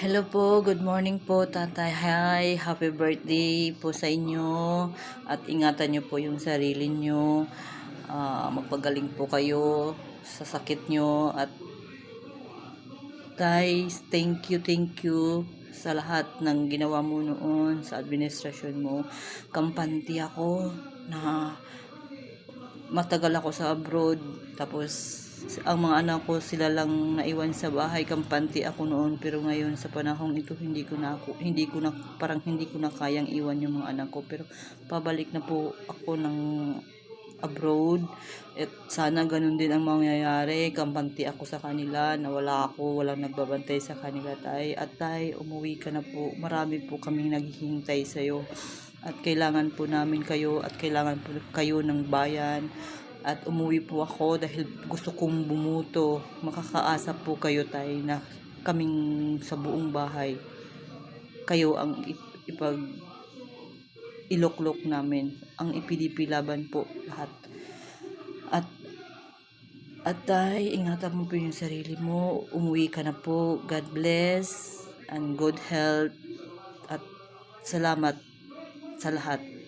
Hello po, good morning po tatay. Hi, happy birthday po sa inyo. At ingatan nyo po yung sarili nyo. Magpagaling po kayo sa sakit nyo. At guys, thank you sa lahat ng ginawa mo noon sa administrasyon mo. Kampante ako na matagal ako sa abroad. Tapos ang mga anak ko sila lang naiwan sa bahay, kampante ako noon, pero ngayon sa panahong ito hindi ko na kayang iwan yung mga anak ko, pero pabalik na po ako ng abroad at sana ganun din ang mangyayari. Kampante ako sa kanila, nawala ako, walang nagbabantay sa kanila. At tay, umuwi ka na po, marami po kaming naghihintay sa iyo at kailangan po namin kayo at kailangan po kayo ng bayan. At umuwi po ako dahil gusto kong bumuto. Makakaasa po kayo tay na kaming sa buong bahay kayo ang iloklok namin, ang ipinipilaban po lahat. At tay, ingatan mo po yung sarili mo. Umuwi ka na po. God bless and good health. At salamat sa lahat.